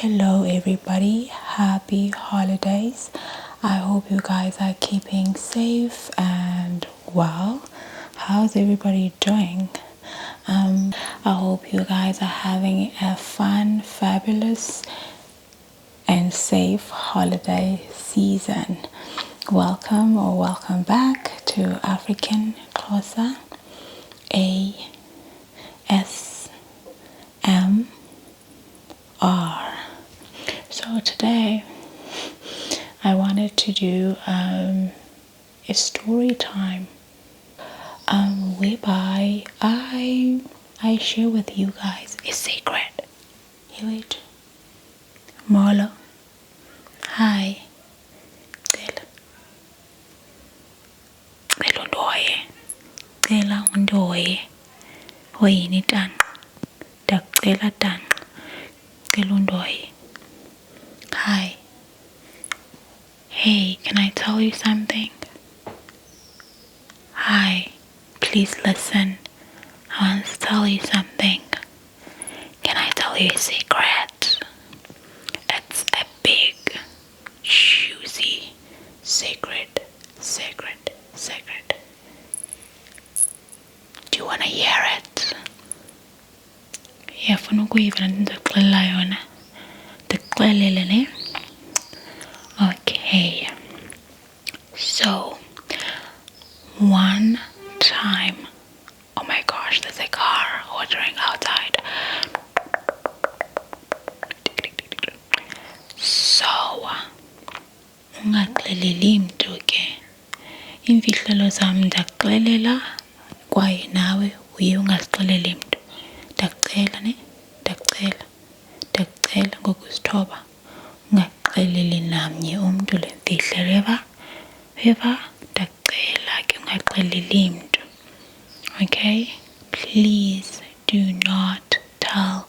Hello everybody, happy holidays. I hope you guys are keeping safe and well. How's everybody doing? I hope you guys are having a fun, fabulous and safe holiday season. Welcome back to African Xhosa ASMR. So today I wanted to do a story time whereby I share with you guys a secret. Here it. Molo. Hi. Cela undoye. Hoyini tanqa. Ndakucela tanqa. Cela undoye. Hi. Hey, can I tell you something? Hi. Please listen. I want to tell you something. Can I tell you a secret? It's a big, juicy secret. Do you want to hear it? Yafuna ukuyiva ndikuxelela yona. Ndikuxelele ne? Okay. So, one time, oh my gosh, there's a car ordering outside. So, ungaxeleli mntu ke. Imfihlelo zam ndakuxelela kwaye nawe uye ungasixeleli mntu. Ndakucela ne? Ndakucela ngokusithoba. Ungaxeleli namnye umntu le mfihlelo eva ndakucela ke ungaxeleli mntu. Okay? Please do not tell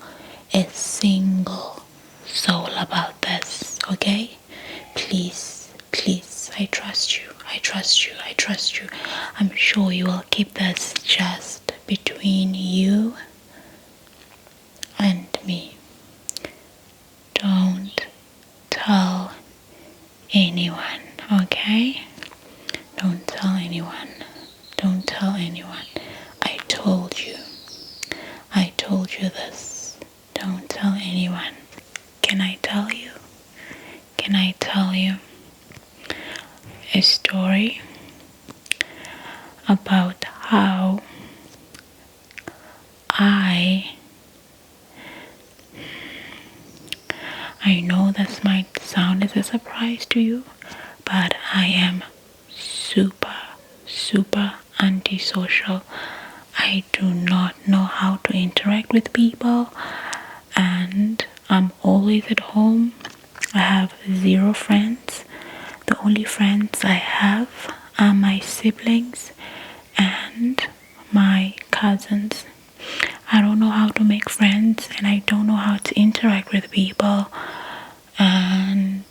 a single soul about this. Okay? Please, I trust you. I'm sure you will keep this just between you and me. Don't tell anyone, okay? Don't tell anyone. I told you this. Don't tell anyone. Can I tell you a story about how I know this might sound as a surprise to you, but I am super antisocial. I do not know how to interact with people, and I'm always at home. I have 0 friends. The only friends I have are my siblings and my cousins. I don't know how to make friends, and I don't know how to interact with people, and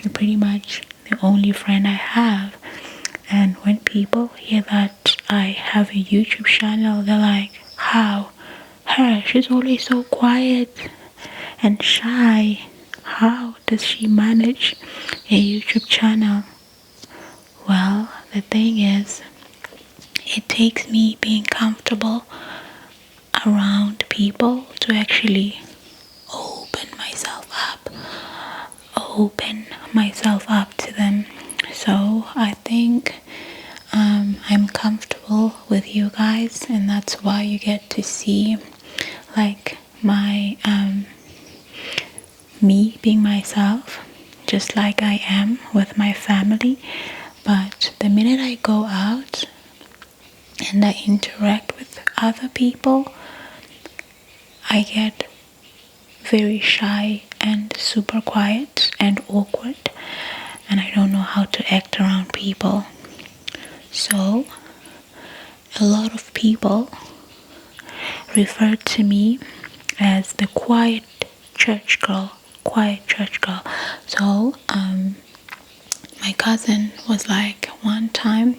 you're pretty much the only friend I have. And when people hear that I have a YouTube channel, they're like, how? Her, she's always so quiet and shy. How does she manage a YouTube channel? Well, the thing is, it takes me being comfortable around people to actually open myself up to them. So I think I'm comfortable with you guys, and that's why you get to see like my me being myself, just like I am with my family. But the minute I go out and I interact with other people, I get very shy and super quiet and awkward, and I don't know how to act around people. So a lot of people refer to me as the quiet church girl. So my cousin was like one time,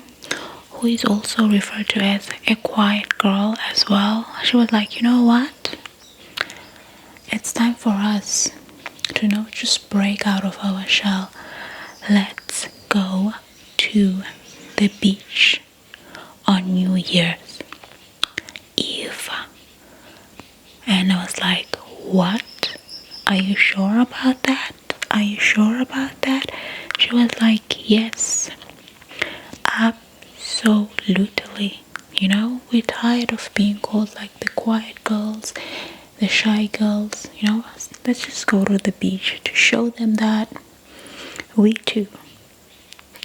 who is also referred to as a quiet girl as well. She was like, you know what? It's time for us to just break out of our shell. Let's go to the beach on New Year's Eve. And I was like, what? Are you sure about that? Are you sure about that? She was like, yes, absolutely. We're tired of being called like the quiet girls, the shy girls. Let's just go to the beach to show them that we too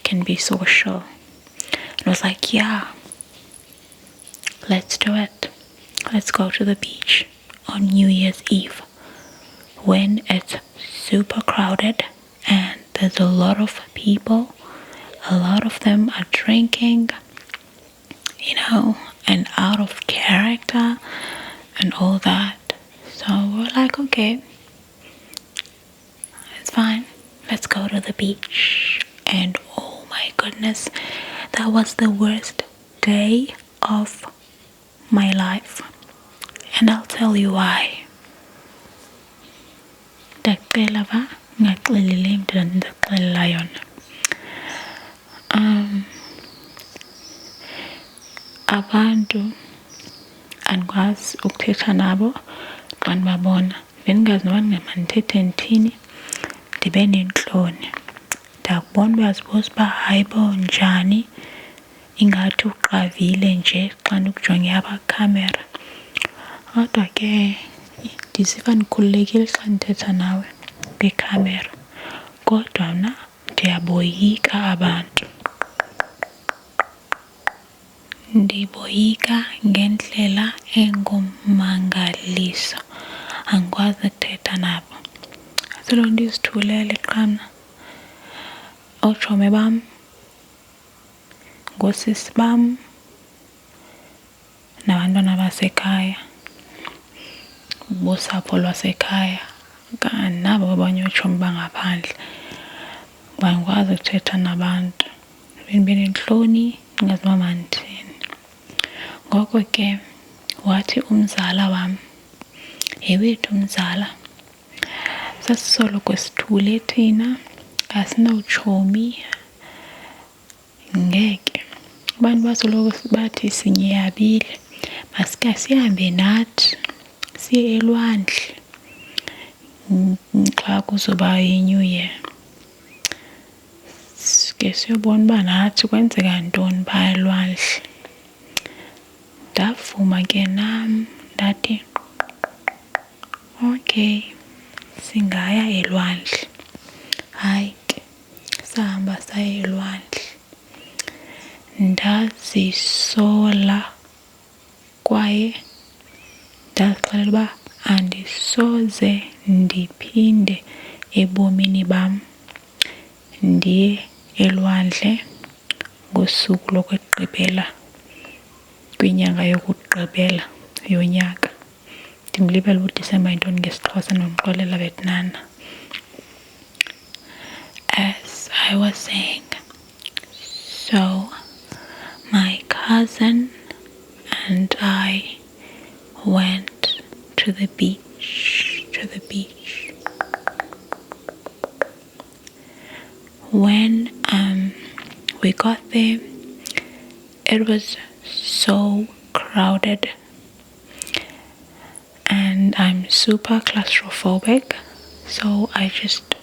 can be social. And I was like, yeah, let's do it. Let's go to the beach on New Year's Eve when it's super crowded and there's a lot of people. A lot of them are drinking, and out of character and all that. So we're like, okay, it's fine. Let's go to the beach. And oh my goodness, that was the worst day of my life. And I'll tell you why. Ndaqela va ngaxelile ndixelela yona. Abantu andikwazi ukuthetha nabo xa ndibabona. Bendingazi noba ndithethe ndithini, ndibe nentloni. Ndakubona uyazibuza uba hayi bo njani, ingathi uqavile nje xa ndikujonge apha kukhamera. Kodwa ke ndisiva ndikhululekile xa ndithetha nawe kwikhamera. Kodwa mna ndiyaboyika abantu. Ndiboyika ngendlela engummangaliso. Angikwazi ukuthetha nabo. Asiloo nto izithulele qhamna. Ootshomi bam, ngoosisi bam, nabantwana basekhaya, bosapho lwasekhaya, kanti nabo abanye ootshomi bangaphandle. Bangikwazi ukuthetha nabantu. Ndibe nentloni, ndingazi uba mandithini. Ngoko ke wathi umzala wam, yewethu umzala, sasisoloko sithule thina, asinawutshomi, ngeke. Abantu basoloko bathi sinyeyabile, masike sihambe nathi siye elwandle xa kuzoba yi-New Year. Sike siyobona uba nathi kwenzeka ntoni phaa elwandle. Ndavuma ke nam ndathi, okay, singaya elwandle. Hayi ke, sahamba saya elwandle. Ndazisola kwaye ndazixelela uba andisoze ndiphinde ebomini bam ndiye elwandle ngosuku lokugqibela kwinyanga yokugqibela yonyaka. Ndimlibele uDisemba yintoni ngesiXhosa nomxolela betnana. As I was saying, so my cousin and I went to the beach. When we got there, it was so crowded and I'm super claustrophobic, so I just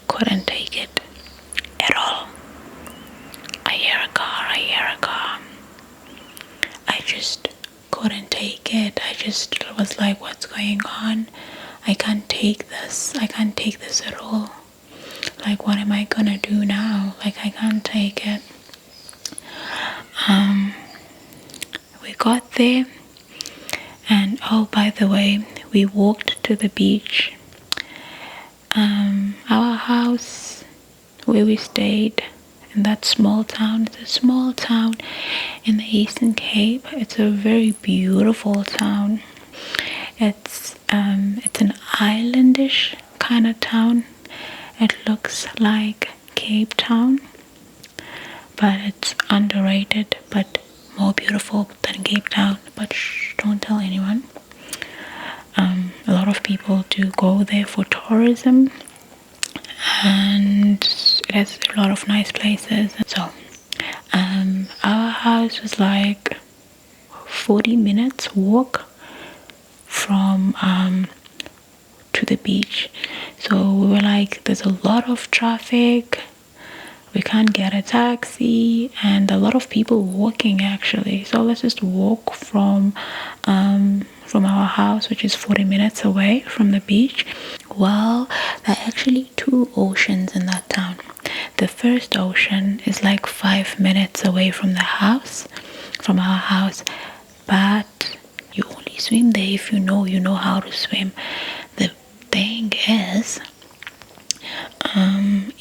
couldn't take it at all. I hear a car. I just couldn't take it. I just was like, what's going on? I can't take this at all. Like, what am I gonna do now? Like, I can't take it. We got there, and oh, by the way, we walked to the beach. Our house where we stayed in that small town, it's a small town in the Eastern Cape. It's a very beautiful town. It's an islandish kind of town. It looks like Cape Town, but it's underrated, but more beautiful than Cape Town. But shh, don't tell anyone. A lot of people do go there for tourism, and it has a lot of nice places. So our house was like 40 minutes walk from to the beach. So we were like, there's a lot of traffic, we can't get a taxi, and a lot of people walking actually, so let's just walk from our house, which is 40 minutes away from the beach. Well, there are actually two oceans in that town. The first ocean is like 5 minutes away from our house, but you only swim there if you know how to swim. The thing is,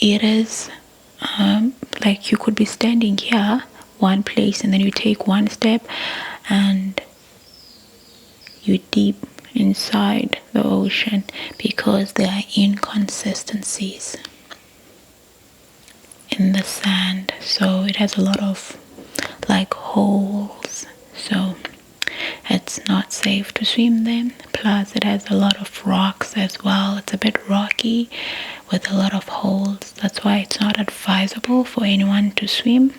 it is like you could be standing here one place and then you take one step and you're deep inside the ocean because there are inconsistencies in the sand. So it has a lot of like holes, so it's not safe to swim there. Plus it has a lot of rocks as well. It's a bit rocky with a lot of holes. That's why it's not advisable for anyone to swim,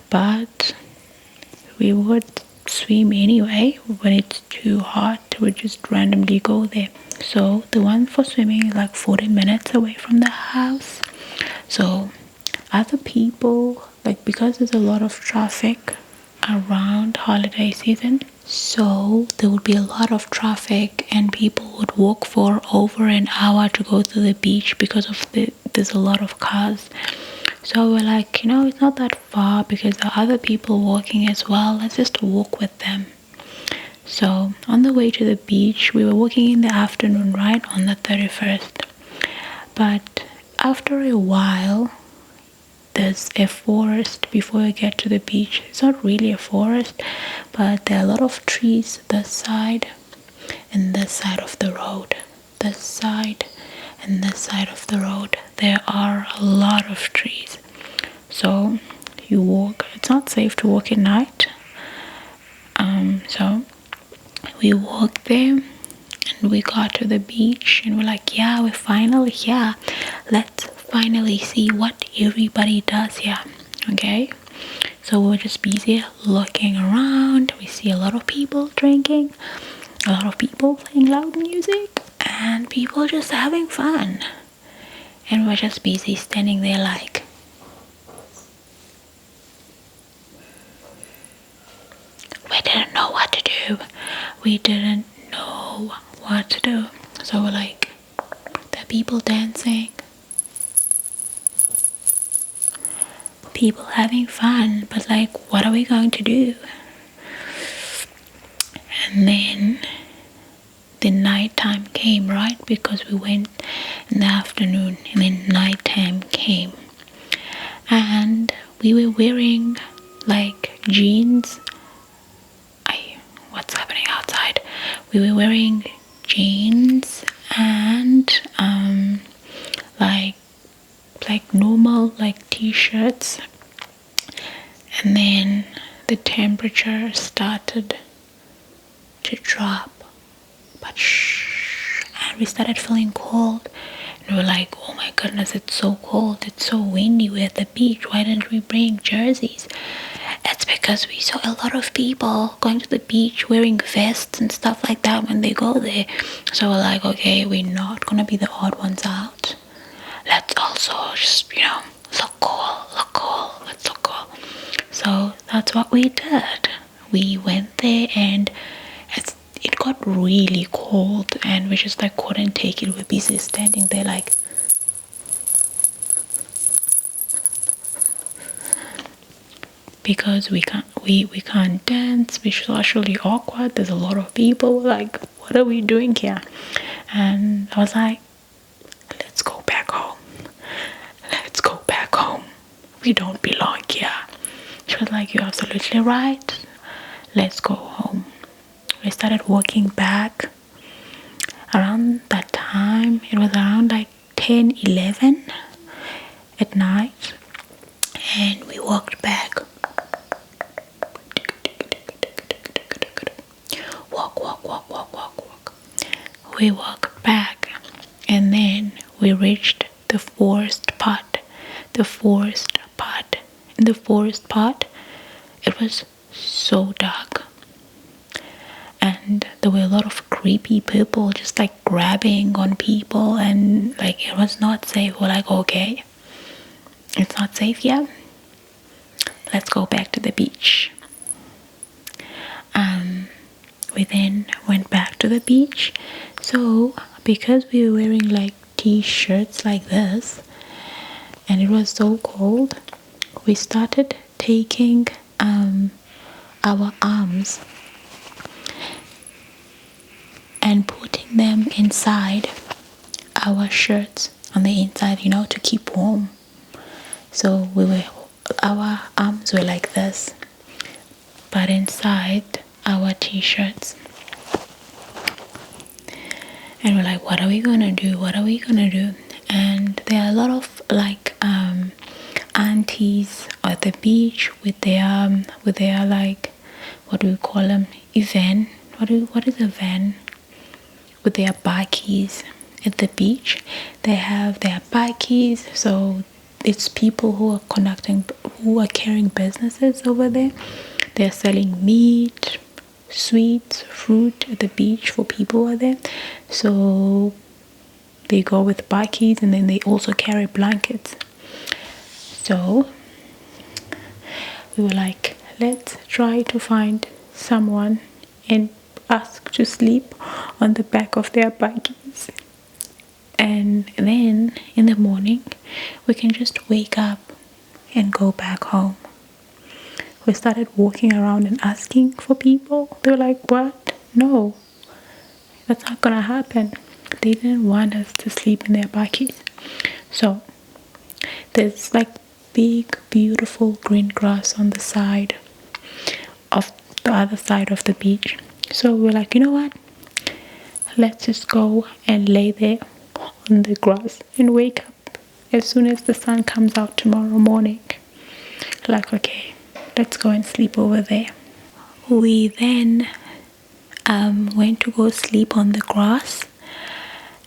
but we would swim anyway. When it's too hot, we just randomly go there. So the one for swimming is like 40 minutes away from the house. So other people, like, because there's a lot of traffic around holiday season, so there would be a lot of traffic and people would walk for over an hour to go to the beach because of there's a lot of cars. So we're like, it's not that far because there are other people walking as well, let's just walk with them. So on the way to the beach, we were walking in the afternoon, right, on the 31st, but after a while there's a forest before you get to the beach. It's not really a forest, but there are a lot of trees this side and this side of the road. This side and this side of the road, there are a lot of trees. So you walk, it's not safe to walk at night. So we walked there and we got to the beach and we're like, yeah, we're finally here. Let's finally see what everybody does here. Okay, so we're just busy looking around. We see a lot of people drinking, a lot of people playing loud music, and people just having fun, and we're just busy standing there like, we didn't know what to do. So we're like, there are people dancing, people having fun, but like, what are we going to do? And then the nighttime came, right? Because we went in the afternoon, and then nighttime came, and we were wearing like jeans. What's happening outside? We were wearing jeans and like normal like t-shirts, and then the temperature started to drop, but and we started feeling cold, and we were like, oh my goodness, it's so cold, it's so windy, we're at the beach, why didn't we bring jerseys? It's because we saw a lot of people going to the beach wearing vests and stuff like that when they go there. So we're like, okay, we're not gonna be the odd ones out. Let's also just, look cool, let's look cool. So that's what we did. We went there and it got really cold and we just like couldn't take it. We're busy standing there like, because we can't dance, which is actually awkward. There's a lot of people, like, what are we doing here? And I was like, let's go back home, we don't belong here. She was like, you're absolutely right, let's go home. We started walking back. Around that time, it was around like 10-11 at night, and we walked back. Walk. We walk And then we reached the forest part. The forest part. In the forest part, it was so dark. And there were a lot of creepy people just like grabbing on people, and like it was not safe. We're like, okay, it's not safe yet. Let's go back to the beach. We then went back to the beach. So because we were wearing like t-shirts like this and it was so cold, we started taking our arms and putting them inside our shirts on the inside, to keep warm. So our arms were like this, but inside our t-shirts. And we're like, what are we gonna do? What are we gonna do? And there are a lot of like aunties at the beach with their like, what do we call them? Van. What is a van? With their bikies at the beach. They have their bikies, so it's people who are carrying businesses over there. They're selling meat, sweets, fruit at the beach for people over there. So they go with bikies, and then they also carry blankets. So we were like, let's try to find someone and ask to sleep on the back of their bikies. And then in the morning, we can just wake up and go back home. We started walking around and asking for people. They were like, what? No, that's not gonna happen. They didn't want us to sleep in their bikies. So there's like big, beautiful green grass on the side of the other side of the beach. So we're like, you know what? Let's just go and lay there on the grass and wake up as soon as the sun comes out tomorrow morning. Like, okay, let's go and sleep over there. We then went to go sleep on the grass,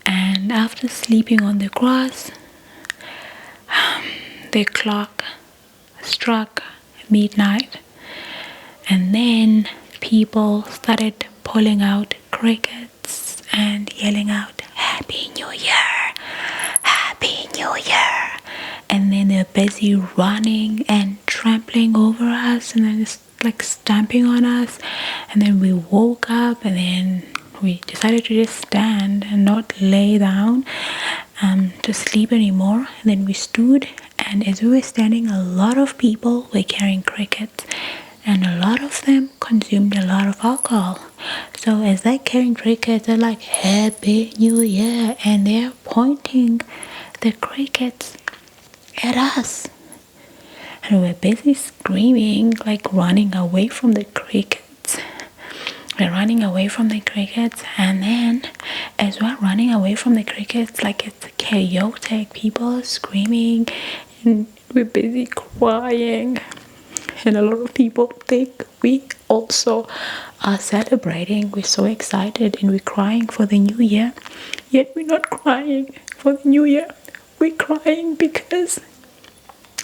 and after sleeping on the grass, the clock struck midnight, and then people started pulling out crickets and yelling out, Happy New Year! Happy New Year! And then they're busy running and trampling over us, and then it's like stamping on us. And then we woke up, and then we decided to just stand and not lay down to sleep anymore. And then we stood, and as we were standing, a lot of people were carrying crickets, and a lot of them consumed a lot of alcohol. So as they're carrying crickets, they're like, Happy New Year, and they're pointing the crickets at us. And we were basically screaming, like running away from the crickets. We're running away from the crickets, and then as we're running away from the crickets, like it's chaotic, people are screaming, and we're busy crying. And a lot of people think we also are celebrating. We're so excited and we're crying for the new year. Yet we're not crying for the new year. We're crying because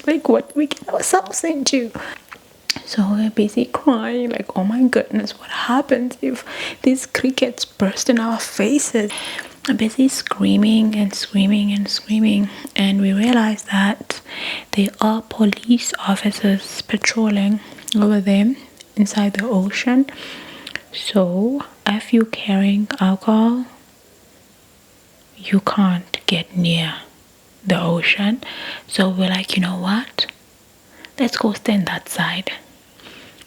like what we get ourselves into. So we're busy crying like, oh my goodness, what happens if these crickets burst in our faces? We're busy screaming and screaming and screaming, and we realized that there are police officers patrolling over there inside the ocean. So if you're carrying alcohol, you can't get near the ocean. So we're like, you know what? Let's go stand that side.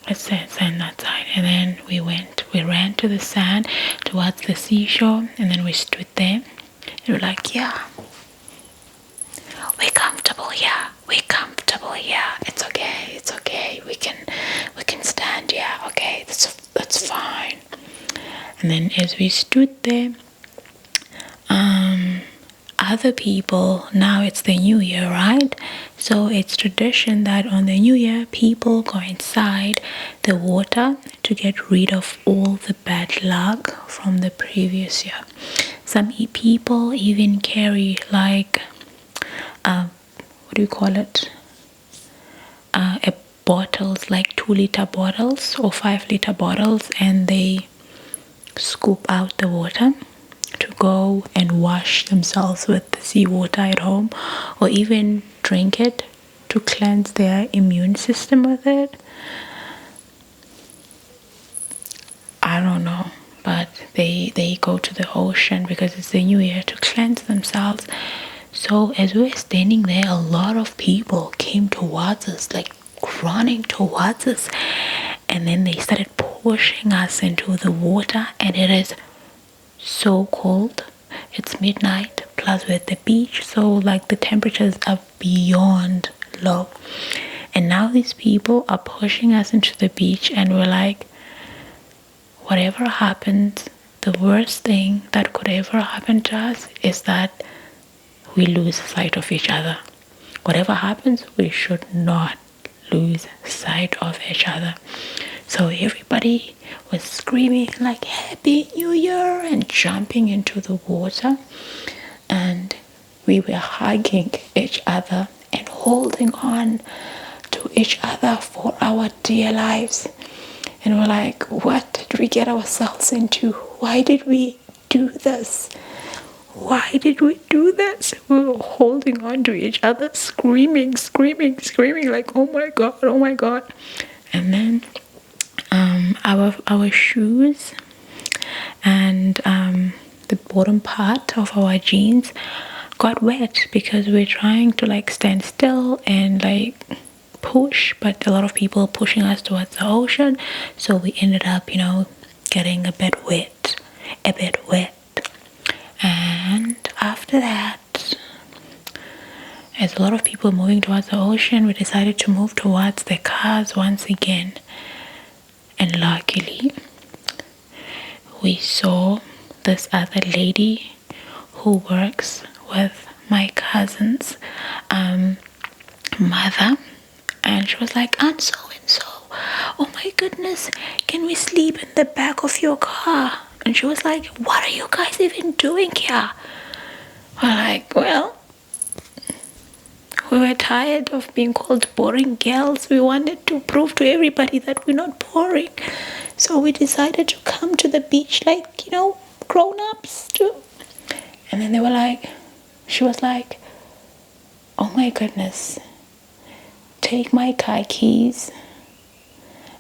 Let's stand that side. And then we ran to the sand towards the seashore, and then we stood there. And we're like, yeah, we're comfortable here. We're comfortable here. It's okay. We can stand here. Okay, that's fine. And then as we stood there, other people, now it's the new year, right? So it's tradition that on the new year, people go inside the water to get rid of all the bad luck from the previous year. Some people even carry like what do you call it? A bottles, like 2-liter bottles or 5-liter bottles, and they scoop out the water to go and wash themselves with the seawater at home, or even drink it to cleanse their immune system with it. I don't know, but they go to the ocean because it's the new year to cleanse themselves. So as we were standing there, a lot of people came towards us, like running towards us, and then they started pushing us into the water, and it is so cold. It's midnight, plus we're at the beach, so like the temperatures are beyond low. And now these people are pushing us into the beach, and we're like, whatever happens, the worst thing that could ever happen to us is that we lose sight of each other. Whatever happens, we should not lose sight of each other. So everybody was screaming like Happy New Year and jumping into the water, and we were hugging each other and holding on to each other for our dear lives. And we're like, what did we get ourselves into? Why did we do this? Why did we do this? We were holding on to each other, screaming, like, oh my God, oh my God. And then our shoes and the bottom part of our jeans got wet because we're trying to like stand still and like push, but a lot of people pushing us towards the ocean, so we ended up, getting a bit wet. And after that, as a lot of people moving towards the ocean, we decided to move towards the cars once again. And luckily, we saw this other lady who works with my cousin's mother, and she was like, Aunt so-and-so, oh my goodness, can we sleep in the back of your car? And she was like, what are you guys even doing here? We're like, well, we were tired of being called boring girls. We wanted to prove to everybody that we're not boring. So we decided to come to the beach like, grown-ups too. And then she was like, oh my goodness, take my car keys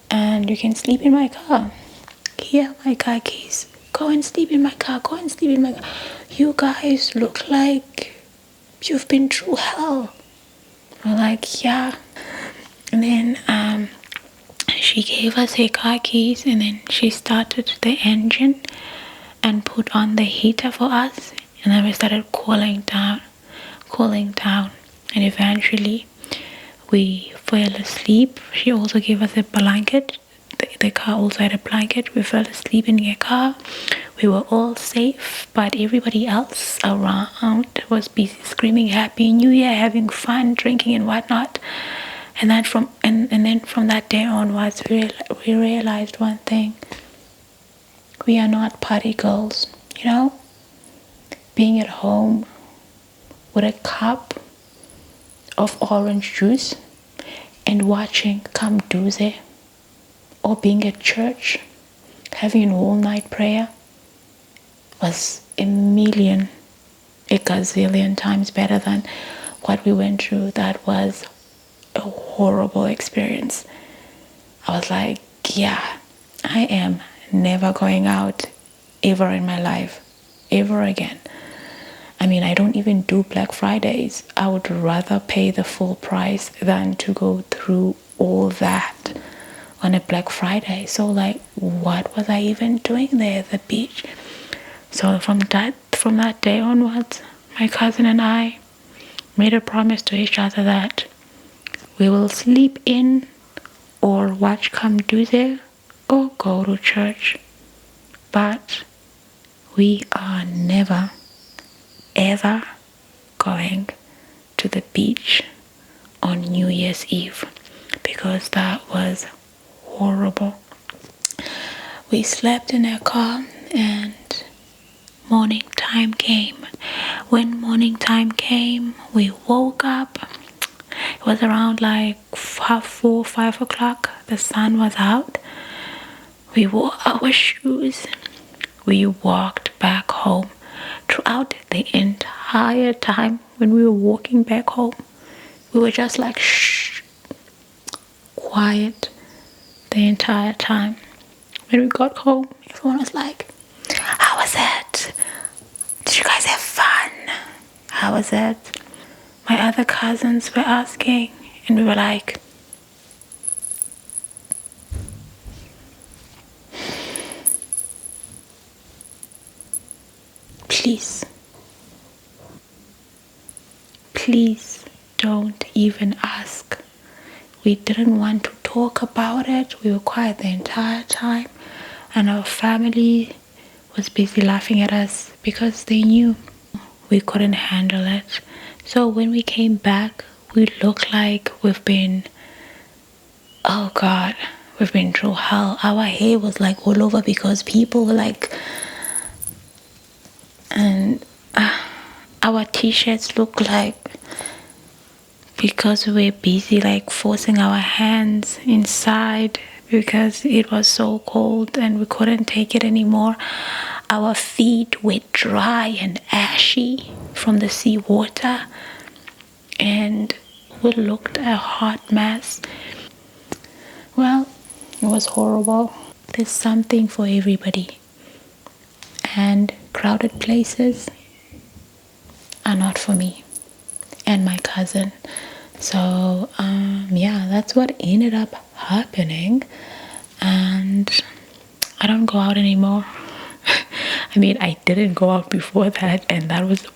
and you can sleep in my car. Here, my car keys. Go and sleep in my car. You guys look like you've been through hell. We're like, yeah. And then she gave us her car keys, and then she started the engine and put on the heater for us. And then we started cooling down. And eventually we fell asleep. She also gave us a blanket. The car also had a blanket. We fell asleep in the car. We were all safe, but everybody else around was busy screaming Happy New Year, having fun, drinking and whatnot. And then from that day onwards, we realized one thing: we are not party girls. Being at home with a cup of orange juice and watching Come Duze, or being at church having an all-night prayer was a gazillion times better than what we went through. That was a horrible experience. I was like, yeah, I am never going out ever in my life, ever again. I mean, I don't even do Black Fridays. I would rather pay the full price than to go through all that on a Black Friday. So like, what was I even doing there at the beach? So from that day onwards, my cousin and I made a promise to each other that we will sleep in or watch Come Duze or go to church. But we are never, ever going to the beach on New Year's Eve, because that was horrible. We slept in our car, and morning time came. When morning time came, we woke up. It was around like 4, 5 o'clock. The sun was out. We wore our shoes. We walked back home. Throughout the entire time when we were walking back home, we were just like shh, quiet the entire time. When we got home, everyone was like, how was it? Did you guys have fun? How was it? My other cousins were asking, and we were like, please don't even ask. We didn't want to talk about it. We were quiet the entire time, and our family was busy laughing at us because they knew we couldn't handle it. So when we came back, we looked like we've been through hell. Our hair was like all over because people were like, and our t-shirts look like, because we were busy like forcing our hands inside because it was so cold and we couldn't take it anymore. Our feet were dry and ashy from the seawater, and we looked a hot mess. Well, it was horrible. There's something for everybody, and crowded places are not for me and my cousin. So that's what ended up happening, and I don't go out anymore. I mean, I didn't go out before that, and that was the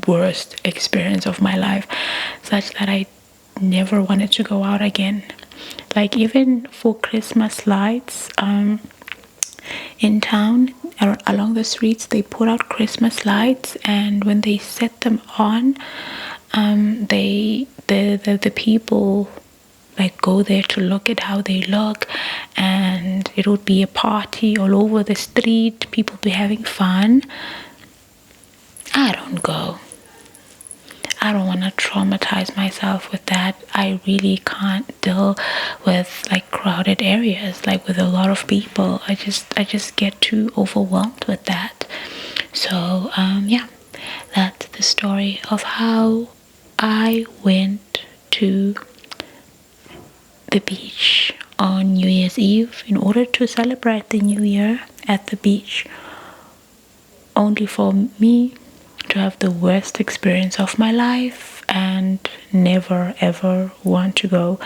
worst experience of my life, such that I never wanted to go out again. Like even for Christmas lights, in town, along the streets, they put out Christmas lights, and when they set them on, the people like go there to look at how they look, and it would be a party all over the street. People be having fun. I don't go. I don't want to traumatize myself with that. I really can't deal with like crowded areas, like with a lot of people. I just get too overwhelmed with that. So that's the story of how I went to the beach on New Year's Eve in order to celebrate the new year at the beach, only for me to have the worst experience of my life and never ever want to go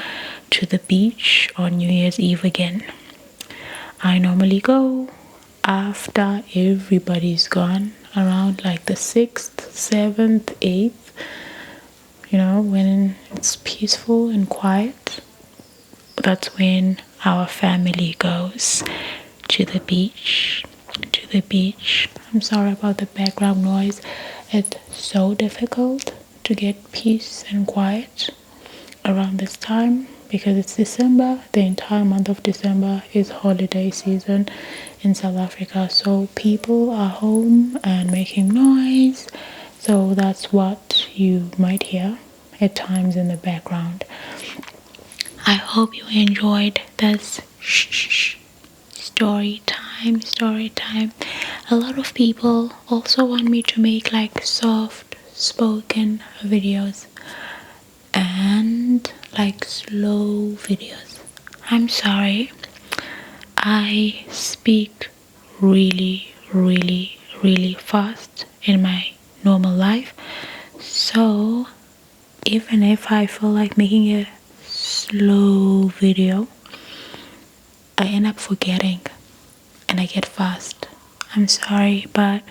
to the beach on New Year's Eve again. I normally go after everybody's gone, around like the 6th, 7th, 8th, when it's peaceful and quiet. That's when our family goes to the beach. I'm sorry about the background noise. It's so difficult to get peace and quiet around this time because it's December. The entire month of December is holiday season in South Africa, so people are home and making noise. So that's what you might hear at times in the background. I hope you enjoyed this story time. A lot of people also want me to make like soft spoken videos and like slow videos. I'm sorry, I speak really fast in my normal life, so even if I feel like making a slow video, I end up forgetting and I get fast. I'm sorry, but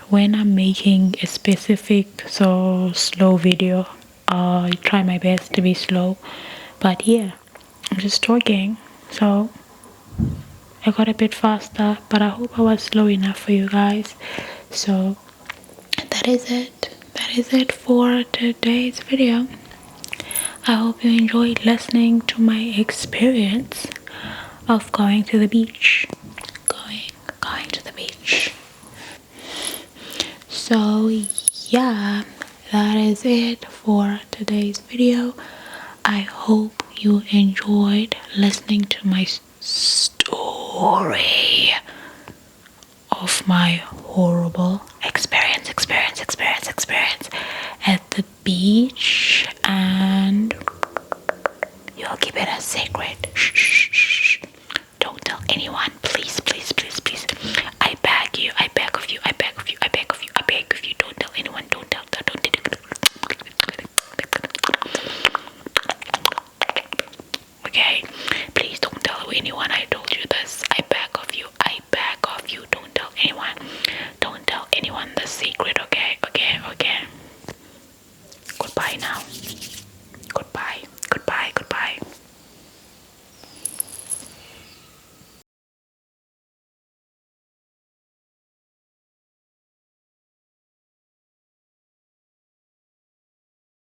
when I'm making a specific slow video, I try my best to be slow. But yeah, I'm just talking, so I got a bit faster, but I hope I was slow enough for you guys. So that is it for today's video. I hope you enjoyed listening to my experience of going to the beach. Going to the beach. So yeah, that is it for today's video. I hope you enjoyed listening to my story of my horrible experience at the beach, and you'll keep it a secret.